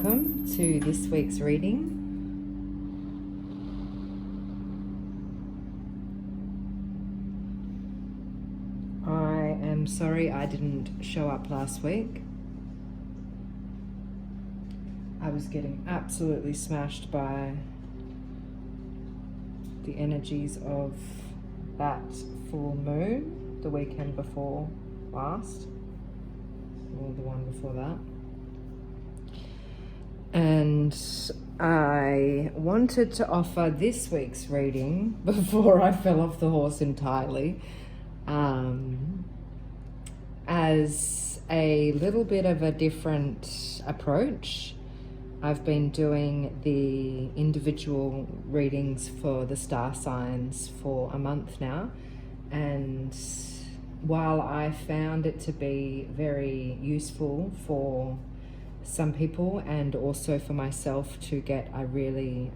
welcome to this week's reading. I am sorry I didn't show up last week. I was getting absolutely smashed by the energies of that full moon the weekend before last, or the one before that. And I wanted to offer this week's reading before I fell off the horse entirely, as a little bit of a different approach. I've been doing the individual readings for the star signs for a month now, and while I found it to be very useful for some people and also for myself to get a really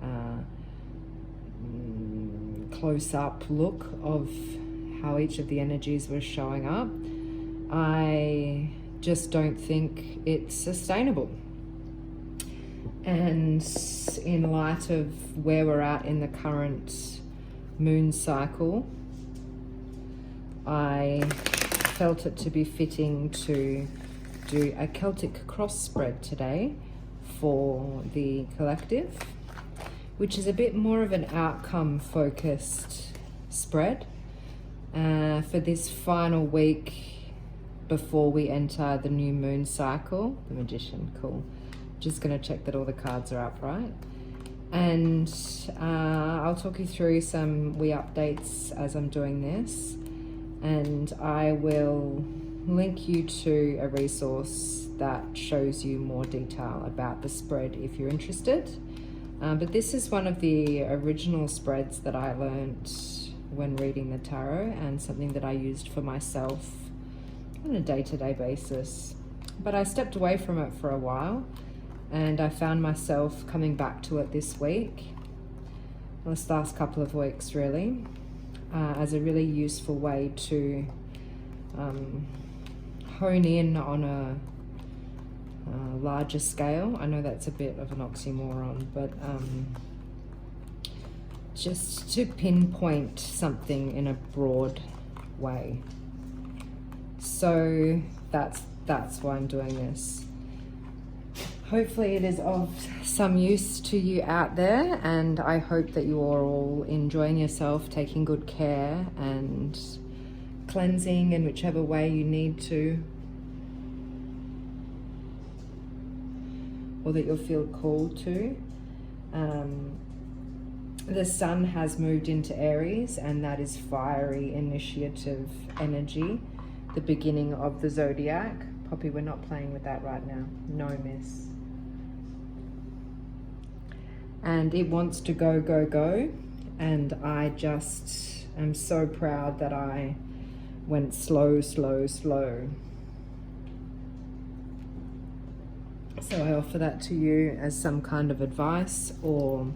close-up look of how each of the energies was showing up, I just don't think it's sustainable. And in light of where we're at in the current moon cycle, I felt it to be fitting to do a Celtic cross spread today for the collective, which is a bit more of an outcome focused spread for this final week before we enter the new moon cycle. The Magician, cool. Just going to check that all the cards are upright, and I'll talk you through some wee updates as I'm doing this, and I will link you to a resource that shows you more detail about the spread if you're interested. But this is one of the original spreads that I learnt when reading the tarot, and something that I used for myself on a day-to-day basis. But I stepped away from it for a while, and I found myself coming back to it this week, this last couple of weeks really, as a really useful way to hone in on a larger scale. I know that's a bit of an oxymoron, but just to pinpoint something in a broad way. So that's why I'm doing this. Hopefully it is of some use to you out there, and I hope that you are all enjoying yourself, taking good care and cleansing in whichever way you need to, or that you'll feel called to. The sun has moved into Aries, and that is fiery initiative energy, the beginning of the zodiac. Poppy, we're not playing with that right now. No, miss. And it wants to go, go, go. And I just am so proud that I went slow, slow, slow. So I offer that to you as some kind of advice, or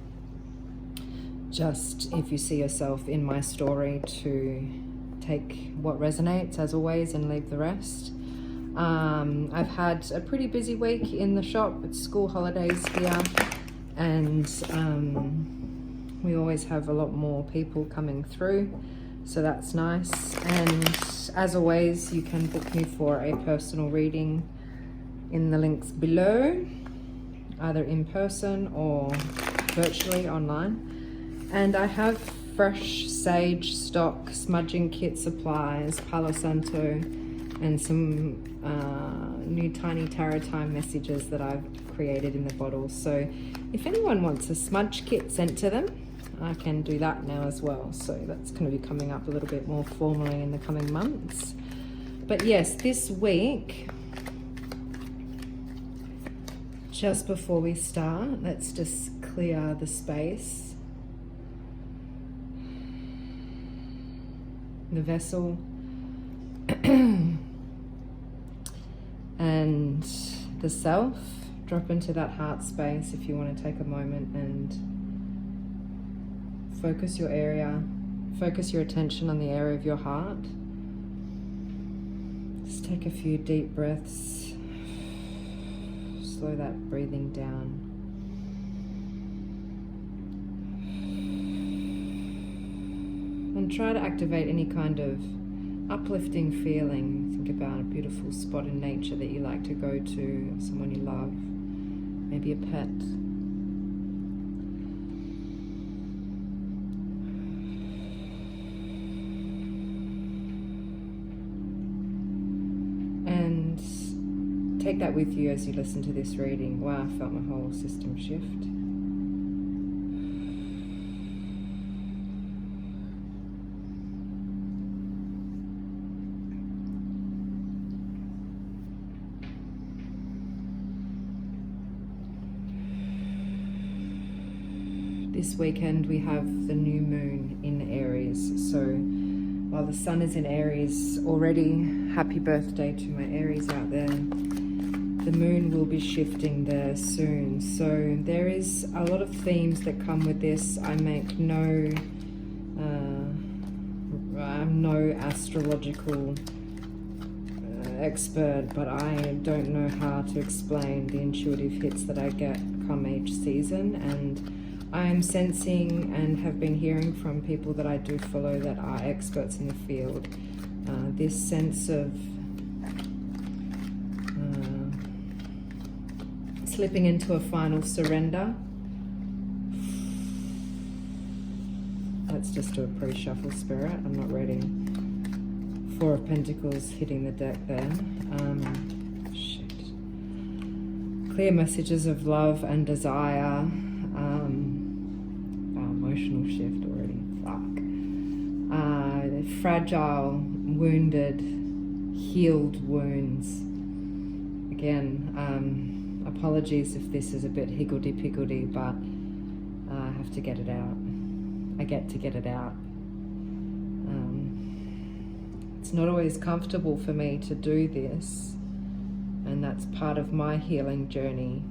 just if you see yourself in my story, to take what resonates as always and leave the rest. I've had a pretty busy week in the shop. It's school holidays here, and we always have a lot more people coming through, so that's nice. And as always, you can book me for a personal reading in the links below, either in person or virtually online. And I have fresh sage stock, smudging kit supplies, Palo Santo, and some new tiny tarot time messages that I've created in the bottles. So if anyone wants a smudge kit sent to them, I can do that now as well. So that's going to be coming up a little bit more formally in the coming months. But yes, this week, just before we start, let's just clear the space. The vessel and the self. Drop into that heart space if you want to take a moment and focus your attention on the area of your heart. Just take a few deep breaths. slow that breathing down. And try to activate any kind of uplifting feeling. Think about a beautiful spot in nature that you like to go to, someone you love, maybe a pet. And take that with you as you listen to this reading. Wow, I felt my whole system shift. This weekend we have the new moon in Aries, so while the sun is in Aries already, happy birthday to my Aries out there, the moon will be shifting there soon. So there is a lot of themes that come with this. I'm no astrological expert, but I don't know how to explain the intuitive hits that I get come each season, and I am sensing and have been hearing from people that I do follow that are experts in the field, this sense of slipping into a final surrender. Let's just do a pre-shuffle, Spirit. I'm not ready. Four of Pentacles hitting the deck there. Clear messages of love and desire. Emotional shift already. Fragile, wounded, healed wounds. Again, apologies if this is a bit higgledy-piggledy, but I have to get it out. I get to get it out. It's not always comfortable for me to do this, and that's part of my healing journey,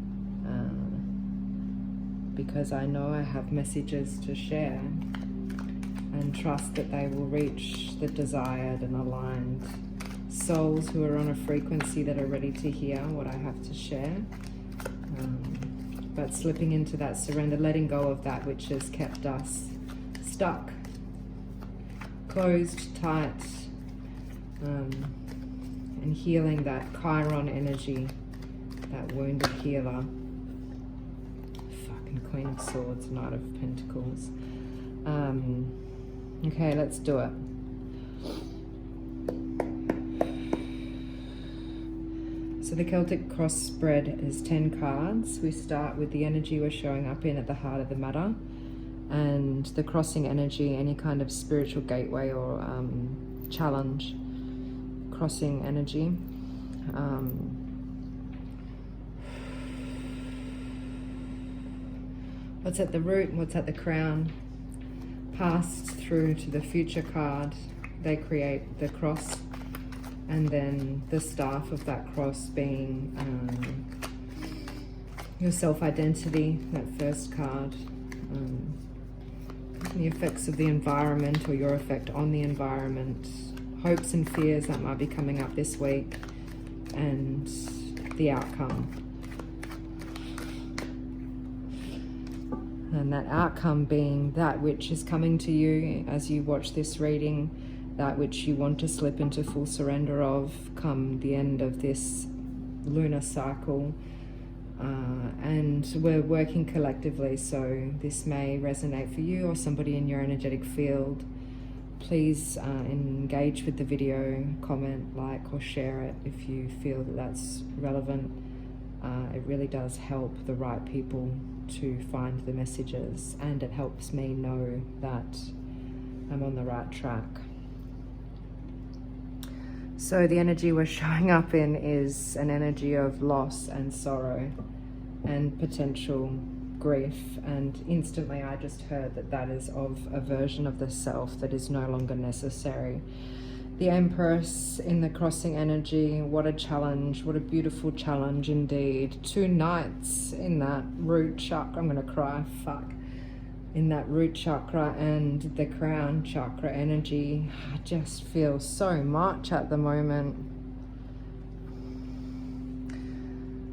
because I know I have messages to share and trust that they will reach the desired and aligned souls who are on a frequency that are ready to hear what I have to share. But slipping into that surrender, letting go of that which has kept us stuck, closed, tight, and healing that Chiron energy, that wounded healer. Fucking Queen of Swords, Knight of Pentacles. Okay, let's do it. So the Celtic cross spread is 10 cards. We start with the energy we're showing up in at the heart of the matter, and the crossing energy, any kind of spiritual gateway or challenge, crossing energy. What's at the root and what's at the crown, passed through to the future card. They create the cross, and then the staff of that cross being your self-identity, that first card, the effects of the environment or your effect on the environment, hopes and fears that might be coming up this week, and the outcome. And that outcome being that which is coming to you as you watch this reading, that which you want to slip into full surrender of come the end of this lunar cycle. And we're working collectively, so this may resonate for you or somebody in your energetic field. Please engage with the video, comment, like, or share it if you feel that that's relevant. It really does help the right people to find the messages, and it helps me know that I'm on the right track. So the energy we're showing up in is an energy of loss and sorrow and potential grief, and instantly I just heard that that is of a version of the self that is no longer necessary. The Empress in the crossing energy, what a challenge, what a beautiful challenge indeed. Two knights in that root chakra, I'm gonna cry, fuck. In that root chakra and the crown chakra energy. I just feel so much at the moment.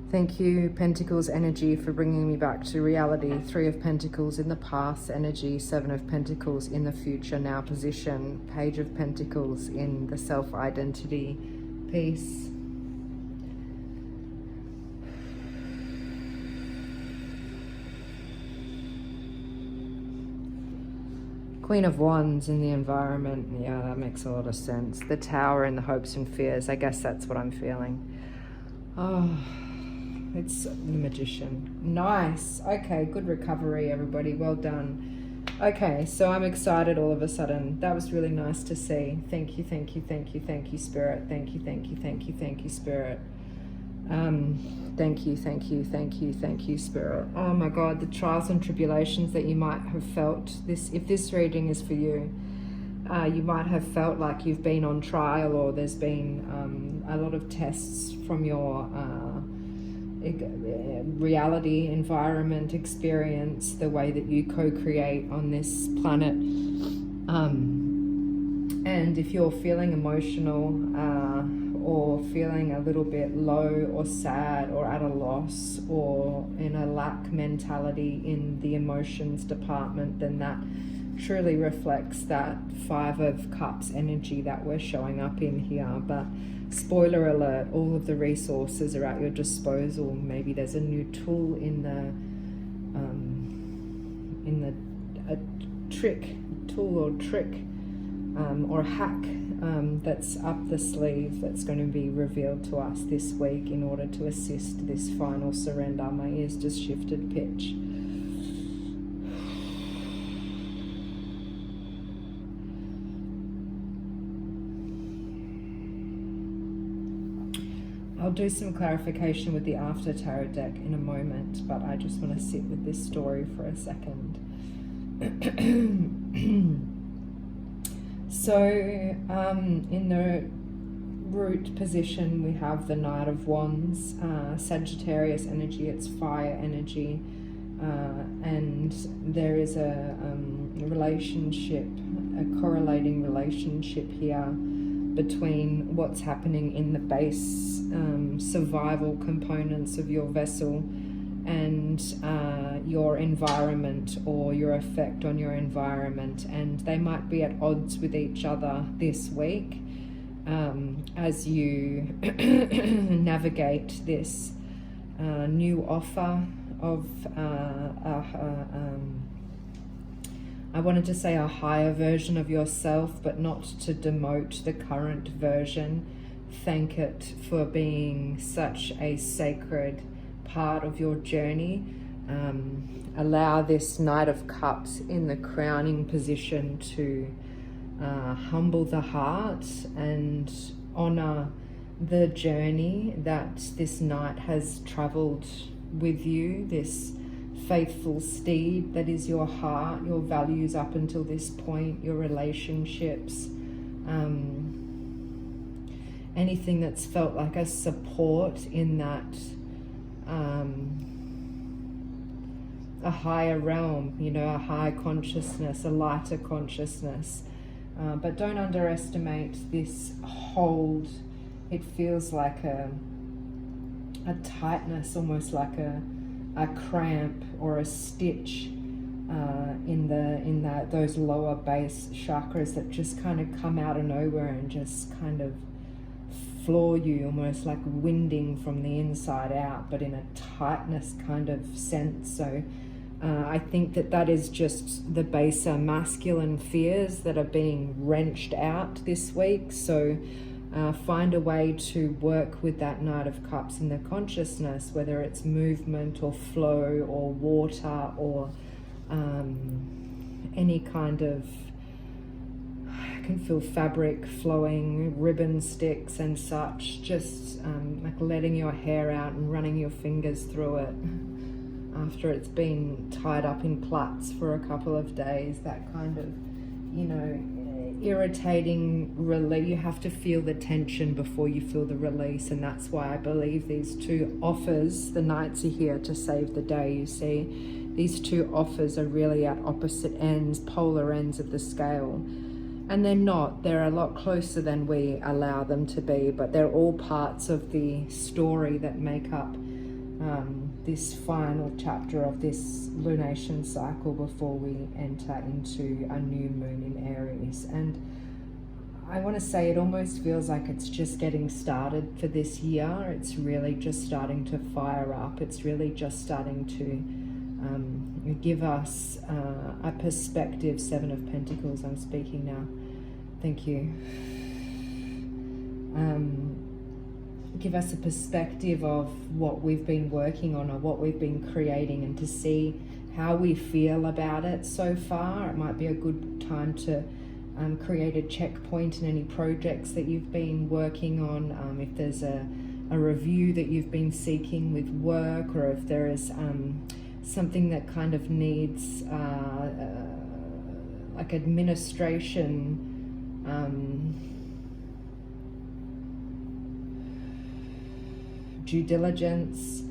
Thank you, Pentacles energy, for bringing me back to reality. 3 of Pentacles in the past energy, 7 of Pentacles in the future now position, Page of Pentacles in the self-identity piece. Queen of Wands in the environment. Yeah, that makes a lot of sense. The Tower in the hopes and fears. I guess that's what I'm feeling. Oh, it's the Magician. Nice. Okay, good recovery, everybody. Well done. Okay, so I'm excited all of a sudden. That was really nice to see. Thank you, thank you, thank you, thank you, Spirit. Thank you, thank you, thank you, thank you, Spirit. Thank you, thank you, thank you, thank you, Spirit. Oh my God, the trials and tribulations that you might have felt. If this reading is for you, you might have felt like you've been on trial, or there's been a lot of tests from your reality, environment, experience, the way that you co-create on this planet. And if you're feeling emotional, or feeling a little bit low or sad or at a loss or in a lack mentality in the emotions department, then that truly reflects that 5 of Cups energy that we're showing up in here. But spoiler alert, all of the resources are at your disposal. Maybe there's a new tool in the tool or trick or hack that's up the sleeve, that's going to be revealed to us this week in order to assist this final surrender. My ears just shifted pitch. I'll do some clarification with the After Tarot deck in a moment, but I just want to sit with this story for a second. So, in the root position, we have the Knight of Wands, Sagittarius energy, it's fire energy, and there is a relationship, a correlating relationship here between what's happening in the base survival components of your vessel and your environment, or your effect on your environment, and they might be at odds with each other this week as you navigate this new offer of I wanted to say a higher version of yourself, but not to demote the current version. Thank it for being such a sacred part of your journey. Allow this Knight of Cups in the crowning position to humble the heart and honor the journey that this knight has traveled with you, this faithful steed that is your heart, your values up until this point, your relationships, anything that's felt like a support in that a higher realm, you know, a higher consciousness, a lighter consciousness. But don't underestimate this hold. It feels like a tightness, almost like a cramp or a stitch in those lower base chakras that just kind of come out of nowhere and just kind of floor you, almost like winding from the inside out, but in a tightness kind of sense. So I think that is just the baser masculine fears that are being wrenched out this week. So find a way to work with that Knight of Cups in the consciousness, whether it's movement or flow or water or any kind of, I can feel fabric flowing, ribbon sticks and such, just like letting your hair out and running your fingers through it after it's been tied up in plaits for a couple of days. That kind of, you know, irritating release. You have to feel the tension before you feel the release, and that's why I believe these two offers, the knights are here to save the day. You see, these two offers are really at opposite ends, polar ends of the scale, and they're not. They're a lot closer than we allow them to be, but they're all parts of the story that make up this final chapter of this lunation cycle before we enter into a new moon in Aries. And I want to say it almost feels like it's just getting started for this year. It's really just starting to fire up. It's really just starting to give us a perspective. 7 of Pentacles, I'm speaking now. Thank you. Give us a perspective of what we've been working on or what we've been creating, and to see how we feel about it so far. It might be a good time to create a checkpoint in any projects that you've been working on. If there's a review that you've been seeking with work, or if there is something that kind of needs like administration, due diligence,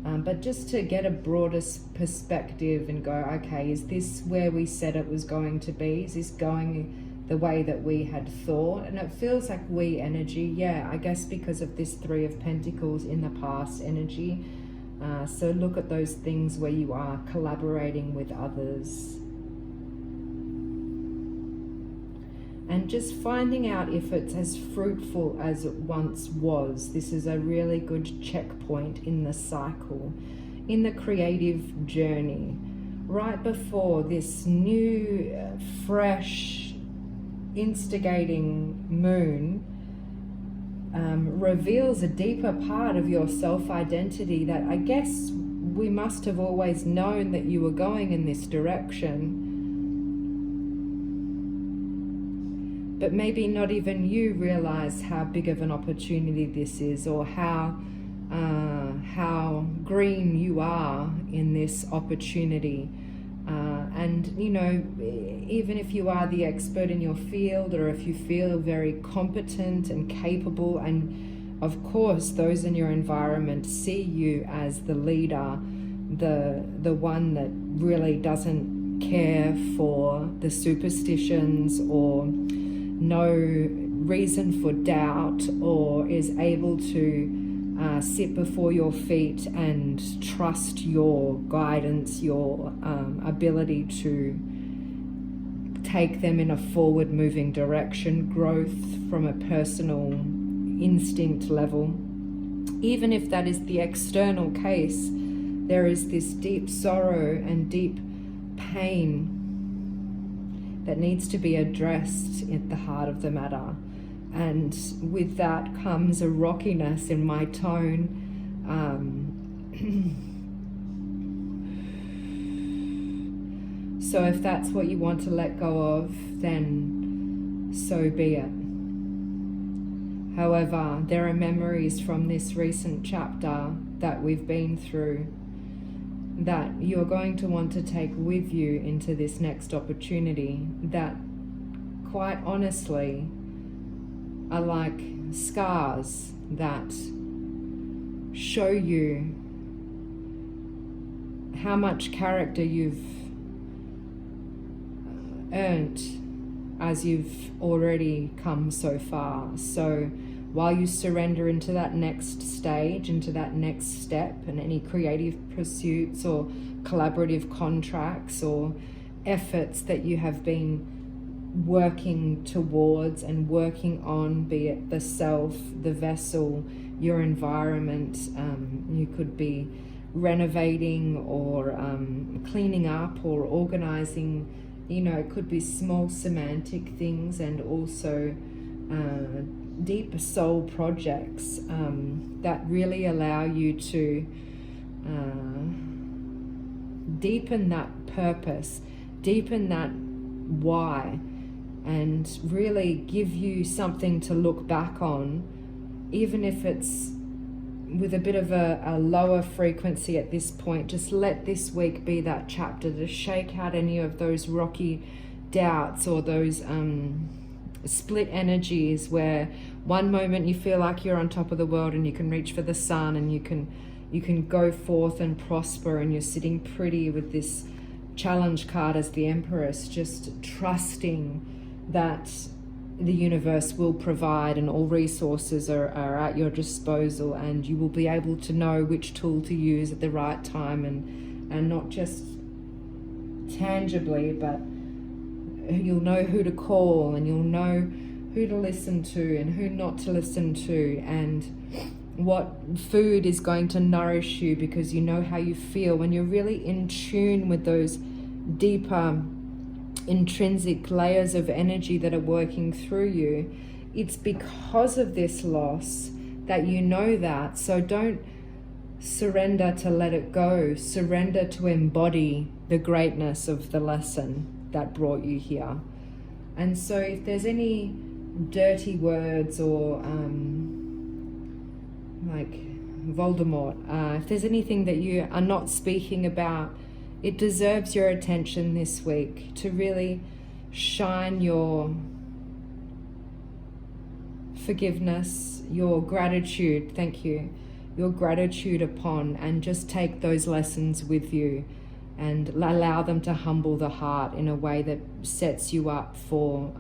but just to get a broader perspective and go, okay, is this where we said it was going to be? Is this going the way that we had thought? And it feels like we energy, yeah, I guess because of this 3 of Pentacles in the past energy. So look at those things where you are collaborating with others, and just finding out if it's as fruitful as it once was. This is a really good checkpoint in the cycle, in the creative journey. Right before this new, fresh, instigating moon reveals a deeper part of your self-identity that I guess we must have always known that you were going in this direction. But maybe not even you realize how big of an opportunity this is, or how green you are in this opportunity. And, you know, even if you are the expert in your field, or if you feel very competent and capable, and of course those in your environment see you as the leader, the one that really doesn't care for the superstitions or no reason for doubt, or is able to sit before your feet and trust your guidance, your ability to take them in a forward moving direction, growth from a personal instinct level. Even if that is the external case, there is this deep sorrow and deep pain that needs to be addressed at the heart of the matter. And with that comes a rockiness in my tone. So if that's what you want to let go of, then so be it. However, there are memories from this recent chapter that we've been through that you're going to want to take with you into this next opportunity, that quite honestly are like scars that show you how much character you've earned as you've already come so far. So while you surrender into that next stage, into that next step, and any creative pursuits or collaborative contracts or efforts that you have been working towards and working on, be it the self, the vessel, your environment, you could be renovating or cleaning up or organizing, you know, it could be small semantic things, and also deep soul projects that really allow you to deepen that purpose, deepen that why, and really give you something to look back on, even if it's with a bit of a lower frequency at this point. Just let this week be that chapter to shake out any of those rocky doubts or those split energies where one moment you feel like you're on top of the world and you can reach for the sun and you can go forth and prosper, and you're sitting pretty with this challenge card as the Empress, just trusting that the universe will provide, and all resources are at your disposal, and you will be able to know which tool to use at the right time, and not just tangibly, but you'll know who to call, and you'll know who to listen to and who not to listen to, and what food is going to nourish you, because you know how you feel. When you're really in tune with those deeper intrinsic layers of energy that are working through you, it's because of this loss that you know that. So don't surrender to let it go. Surrender to embody the greatness of the lesson that brought you here. And so if there's any dirty words, or like Voldemort, if there's anything that you are not speaking about, it deserves your attention this week, to really shine your forgiveness, your gratitude, thank you, your gratitude upon, and just take those lessons with you and allow them to humble the heart in a way that sets you up for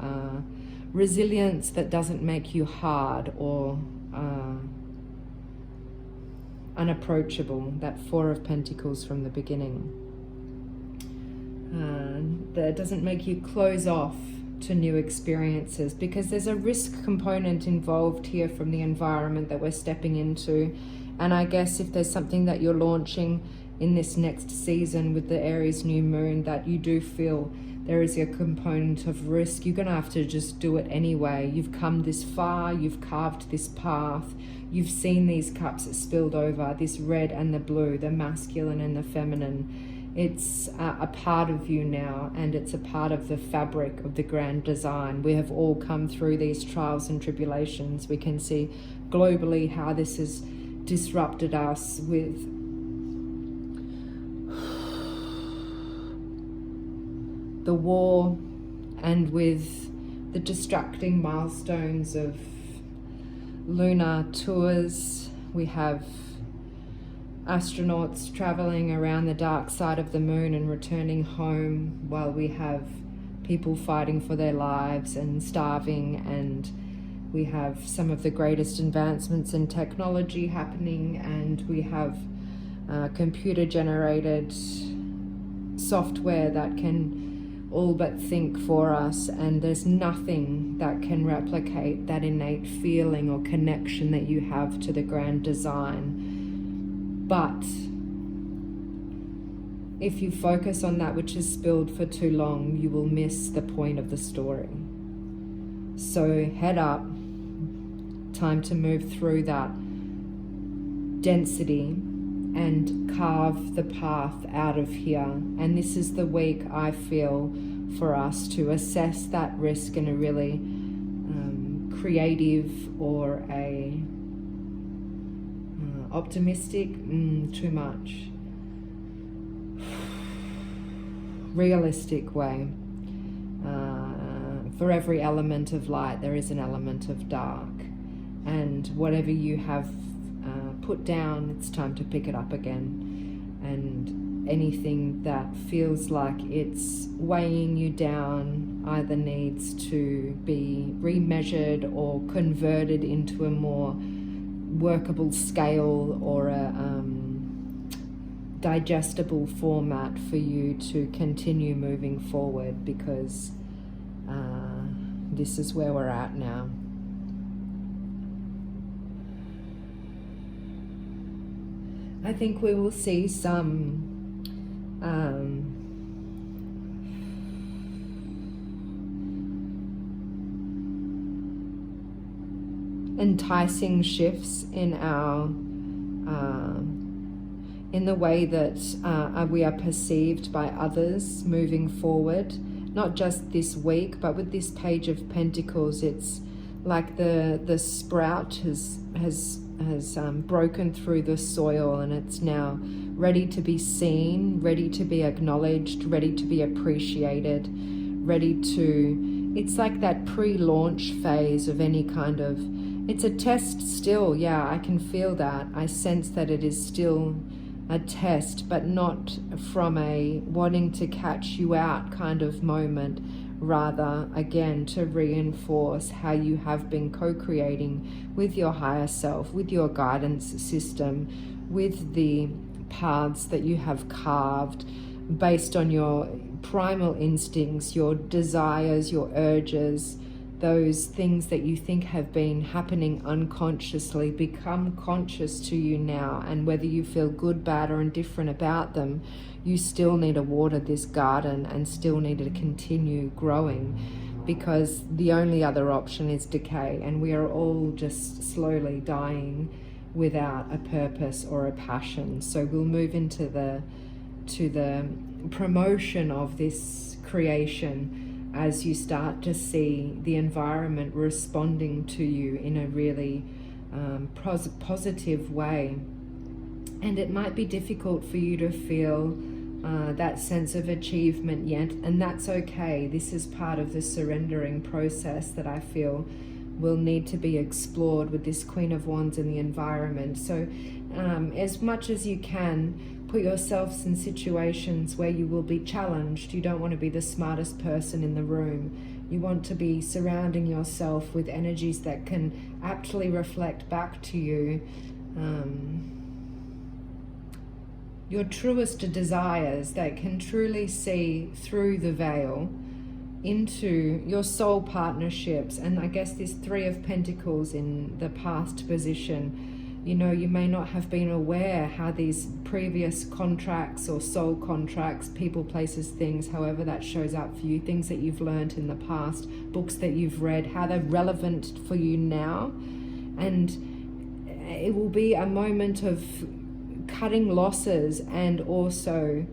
resilience that doesn't make you hard or unapproachable. That Four of Pentacles from the beginning. That doesn't make you close off to new experiences, because there's a risk component involved here from the environment that we're stepping into. And I guess if there's something that you're launching in this next season with the Aries New Moon that you do feel there is a component of risk, you're going to have to just do it anyway. You've come this far, you've carved this path, you've seen these cups spilled over, this red and the blue, the masculine and the feminine. It's a part of you now, and it's a part of the fabric of the grand design. We have all come through these trials and tribulations. We can see globally how this has disrupted us with the war and with the distracting milestones of lunar tours. We have astronauts traveling around the dark side of the moon and returning home, while we have people fighting for their lives and starving, and we have some of the greatest advancements in technology happening, and we have computer generated software that can all but think for us, and there's nothing that can replicate that innate feeling or connection that you have to the grand design. But if you focus on that which is spilled for too long, you will miss the point of the story. So head up, time to move through that density and carve the path out of here. And this is the week, I feel, for us to assess that risk in a really creative or a optimistic, too much, realistic way. For every element of light, there is an element of dark. And whatever you have put down, it's time to pick it up again. And anything that feels like it's weighing you down either needs to be remeasured or converted into a more workable scale or a digestible format for you to continue moving forward, because this is where we're at now. I think we will see some enticing shifts in our in the way that we are perceived by others moving forward, not just this week, but with this Page of Pentacles, it's like the sprout has broken through the soil, and it's now ready to be seen, ready to be acknowledged, ready to be appreciated, ready to, it's like that pre-launch phase of any kind of, it's a test still, yeah, I can feel that. I sense that it is still a test, but not from a wanting to catch you out kind of moment, rather, again, to reinforce how you have been co-creating with your higher self, with your guidance system, with the paths that you have carved based on your primal instincts, your desires, your urges. Those things that you think have been happening unconsciously become conscious to you now, and whether you feel good, bad, or indifferent about them, you still need to water this garden and still need to continue growing, because the only other option is decay, and we are all just slowly dying without a purpose or a passion. So we'll move into the promotion of this creation as you start to see the environment responding to you in a really positive way. And it might be difficult for you to feel that sense of achievement yet, and that's okay. This is part of the surrendering process that I feel will need to be explored with this Queen of Wands in the environment. So as much as you can, put yourselves in situations where you will be challenged. You don't want to be the smartest person in the room. You want to be surrounding yourself with energies that can actually reflect back to you your truest desires, that can truly see through the veil into your soul partnerships. And I guess this Three of Pentacles in the past position, you know, you may not have been aware how these previous contracts or soul contracts, people, places, things, however that shows up for you, things that you've learned in the past, books that you've read, how they're relevant for you now. And it will be a moment of cutting losses and also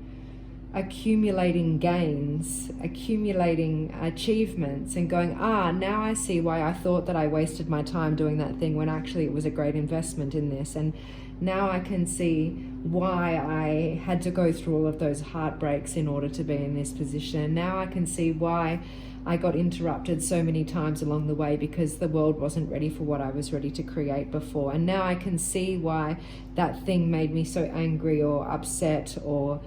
accumulating gains, accumulating achievements, and going, now I see why I thought that I wasted my time doing that thing when actually it was a great investment in this. And now I can see why I had to go through all of those heartbreaks in order to be in this position. And now I can see why I got interrupted so many times along the way, because the world wasn't ready for what I was ready to create before. And now I can see why that thing made me so angry or upset, or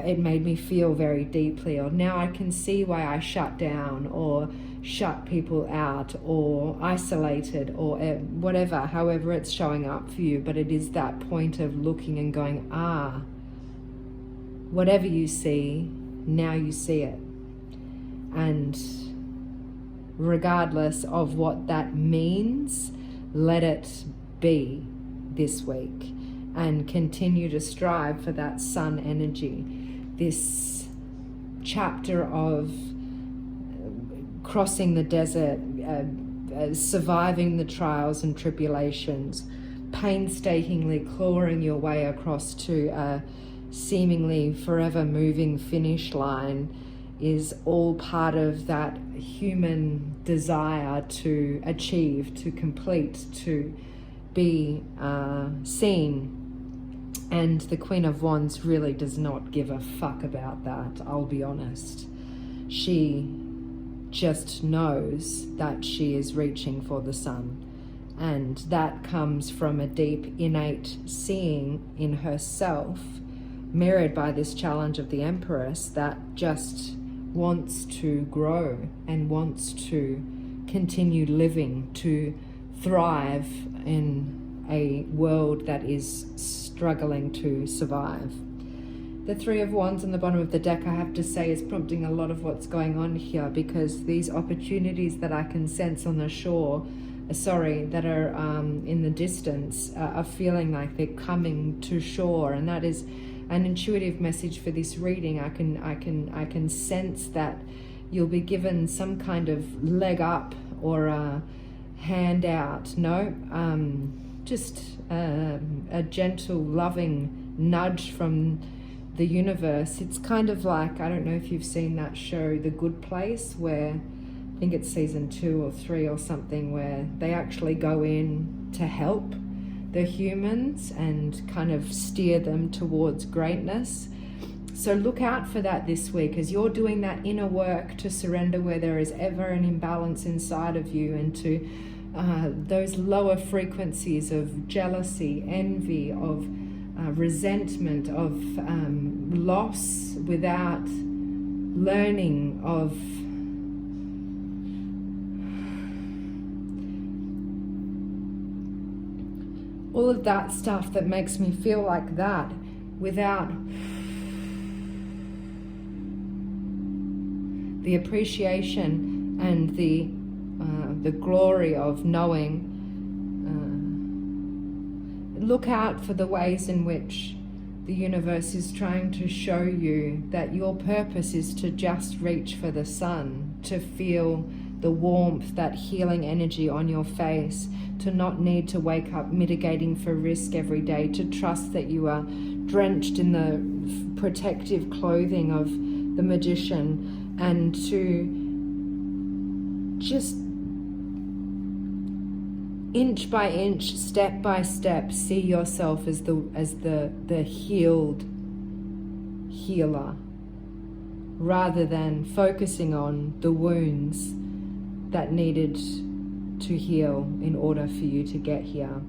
it made me feel very deeply, or now I can see why I shut down or shut people out or isolated or whatever, however it's showing up for you. But it is that point of looking and going, whatever you see, now you see it. And regardless of what that means, let it be this week. And continue to strive for that sun energy. This chapter of crossing the desert, surviving the trials and tribulations, painstakingly clawing your way across to a seemingly forever moving finish line, is all part of that human desire to achieve, to complete, to be seen. And the Queen of Wands really does not give a fuck about that, I'll be honest. She just knows that she is reaching for the sun. And that comes from a deep, innate seeing in herself, mirrored by this challenge of the Empress, that just wants to grow and wants to continue living, to thrive in a world that is struggling to survive. The Three of Wands on the bottom of the deck, I have to say, is prompting a lot of what's going on here, because these opportunities that I can sense on the shore, that are in the distance, are feeling like they're coming to shore. And that is an intuitive message for this reading. I can sense that you'll be given some kind of leg up or a handout. Just a gentle, loving nudge from the universe. It's kind of like, I don't know if you've seen that show, The Good Place, where I think it's season 2 or 3 or something, where they actually go in to help the humans and kind of steer them towards greatness. So look out for that this week as you're doing that inner work to surrender where there is ever an imbalance inside of you, and to those lower frequencies of jealousy, envy, of resentment, of loss, without learning, of all of that stuff that makes me feel like that, without the appreciation and the glory of knowing. Look out for the ways in which the universe is trying to show you that your purpose is to just reach for the sun, to feel the warmth, that healing energy on your face, to not need to wake up mitigating for risk every day, to trust that you are drenched in the protective clothing of the magician, and to just inch by inch, step by step, see yourself as the healed healer, rather than focusing on the wounds that needed to heal in order for you to get here.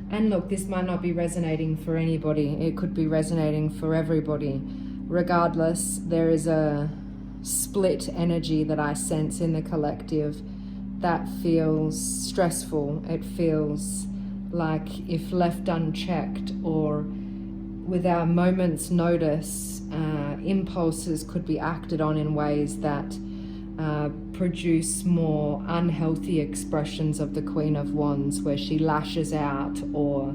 And look, this might not be resonating for anybody. It could be resonating for everybody. Regardless, there is a split energy that I sense in the collective that feels stressful. It feels like, if left unchecked or without moment's notice, impulses could be acted on in ways that produce more unhealthy expressions of the Queen of Wands, where she lashes out or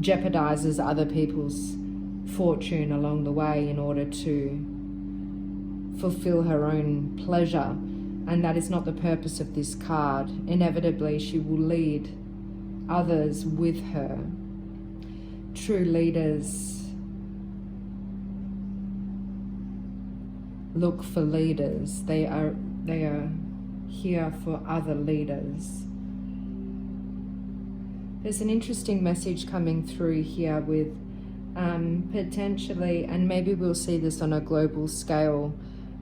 jeopardizes other people's fortune along the way in order to fulfill her own pleasure. And that is not the purpose of this card. Inevitably, she will lead others with her. True leaders look for leaders. They are here for other leaders. There's an interesting message coming through here with potentially, and maybe we'll see this on a global scale,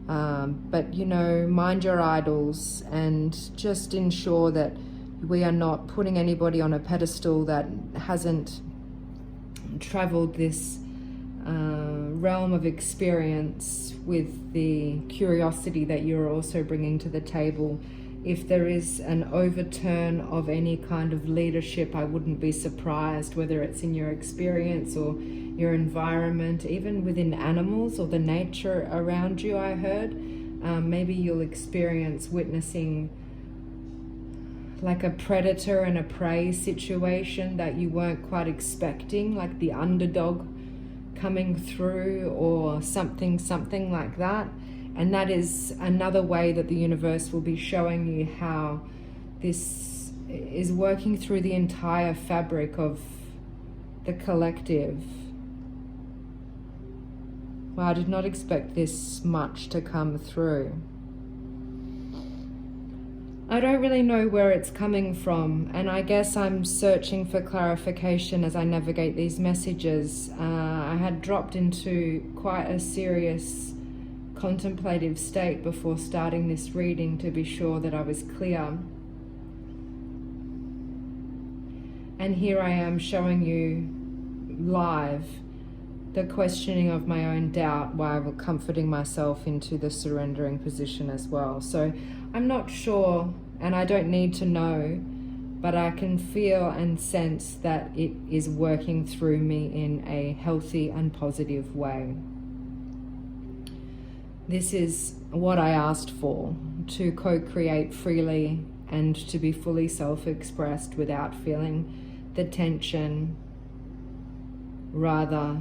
but you know, mind your idols and just ensure that we are not putting anybody on a pedestal that hasn't traveled this realm of experience with the curiosity that you're also bringing to the table. If there is an overturn of any kind of leadership, I wouldn't be surprised, whether it's in your experience or your environment, even within animals or the nature around you. I heard maybe you'll experience witnessing like a predator and a prey situation that you weren't quite expecting, like the underdog coming through or something like that. And that is another way that the universe will be showing you how this is working through the entire fabric of the collective. Well, I did not expect this much to come through. I don't really know where it's coming from, and I guess I'm searching for clarification as I navigate these messages. I had dropped into quite a serious contemplative state before starting this reading to be sure that I was clear. And here I am showing you live the questioning of my own doubt while comforting myself into the surrendering position as well. So I'm not sure, and I don't need to know, but I can feel and sense that it is working through me in a healthy and positive way. This is what I asked for, to co-create freely and to be fully self-expressed without feeling the tension, rather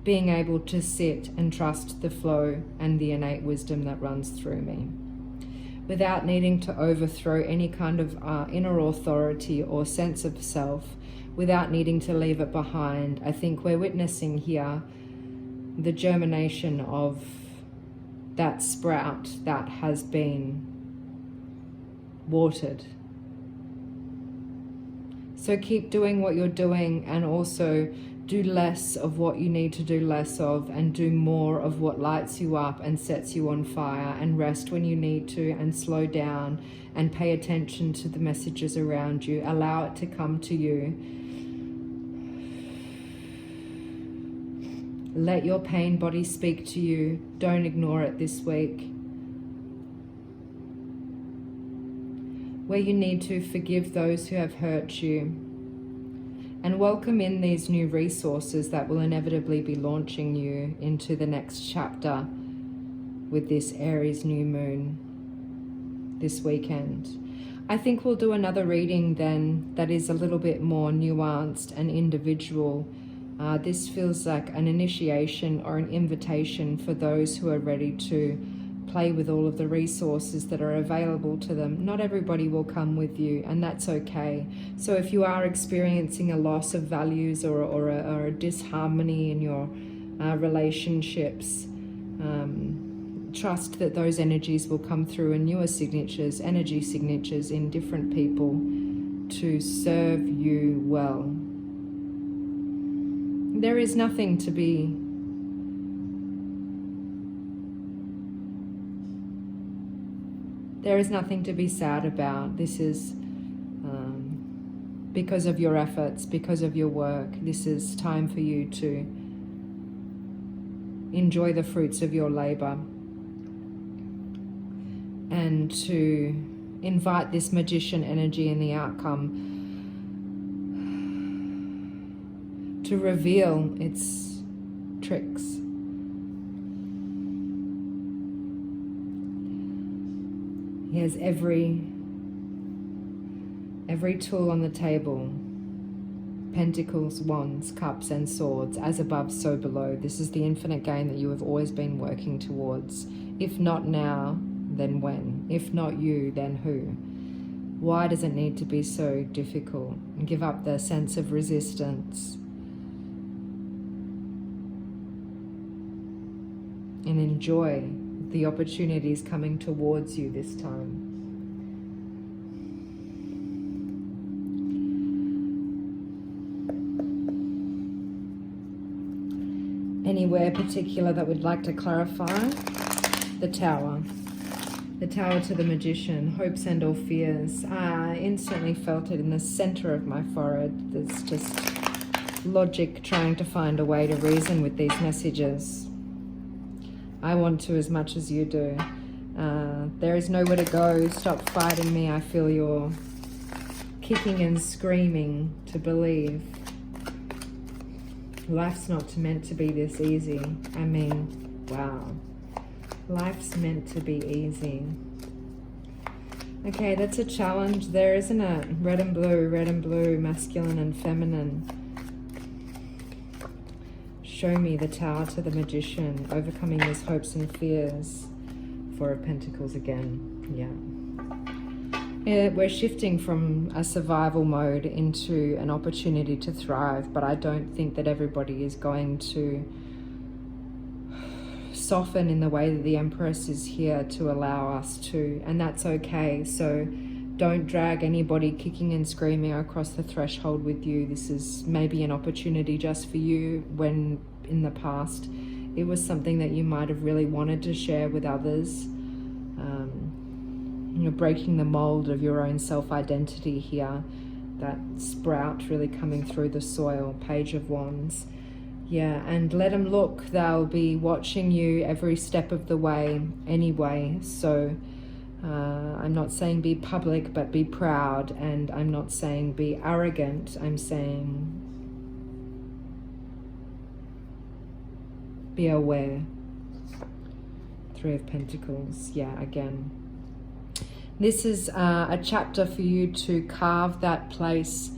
being able to sit and trust the flow and the innate wisdom that runs through me, without needing to overthrow any kind of inner authority or sense of self, without needing to leave it behind. I think we're witnessing here the germination of that sprout that has been watered. So keep doing what you're doing, and also do less of what you need to do less of, and do more of what lights you up and sets you on fire, and rest when you need to, and slow down and pay attention to the messages around you. Allow it to come to you. Let your pain body speak to you. Don't ignore it this week. where you need to forgive those who have hurt you, and welcome in these new resources that will inevitably be launching you into the next chapter with this Aries New Moon this weekend. I think we'll do another reading then that is a little bit more nuanced and individual. This feels like an initiation or an invitation for those who are ready to play with all of the resources that are available to them. Not everybody will come with you, and that's okay. So if you are experiencing a loss of values or a disharmony in your relationships, trust that those energies will come through in newer signatures, energy signatures in different people to serve you well. There is nothing to be sad about. This is because of your efforts, because of your work. This is time for you to enjoy the fruits of your labor and to invite this magician energy in the outcome to reveal its tricks. Here's every tool on the table: pentacles, wands, cups, and swords. As above, so below. This is the infinite game that you have always been working towards. If not now, then when? If not you, then who? Why does it need to be so difficult? Give up the sense of resistance and enjoy the opportunities coming towards you this time. Anywhere particular that would like to clarify? The Tower. The Tower to the Magician. Hopes and or fears. I instantly felt it in the center of my forehead. There's just logic trying to find a way to reason with these messages. I want to as much as you do. There is nowhere to go. Stop fighting me. I feel you're kicking and screaming to believe. Life's not meant to be this easy. I mean, wow. Life's meant to be easy. Okay, that's a challenge there, isn't it? Red and blue, masculine and feminine. Show me the Tower to the Magician, overcoming his hopes and fears. Four of Pentacles again, yeah. We're shifting from a survival mode into an opportunity to thrive, but I don't think that everybody is going to soften in the way that the Empress is here to allow us to, and that's okay. So don't drag anybody kicking and screaming across the threshold with you. This is maybe an opportunity just for you, when in the past it was something that you might have really wanted to share with others. You're breaking the mold of your own self-identity here. That sprout really coming through the soil. Page of Wands. Yeah, and let them look. They'll be watching you every step of the way anyway. So I'm not saying be public, but be proud. And I'm not saying be arrogant. I'm saying be aware. Three of Pentacles. Yeah, again. This is a chapter for you to carve that place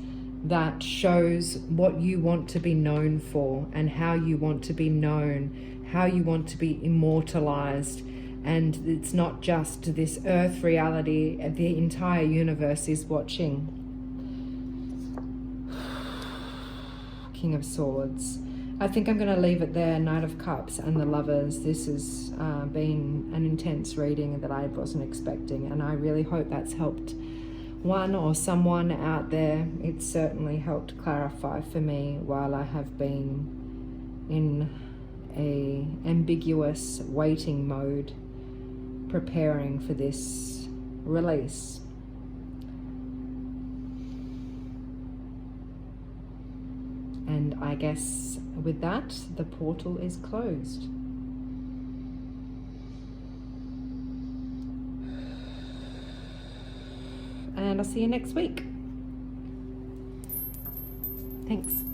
that shows what you want to be known for and how you want to be known, how you want to be immortalized. And it's not just this earth reality, the entire universe is watching. King of Swords. I think I'm going to leave it there. Knight of Cups and the Lovers. This has been an intense reading that I wasn't expecting, and I really hope that's helped one or someone out there. It's certainly helped clarify for me while I have been in a ambiguous waiting mode, preparing for this release. And I guess with that, the portal is closed. and I'll see you next week. Thanks.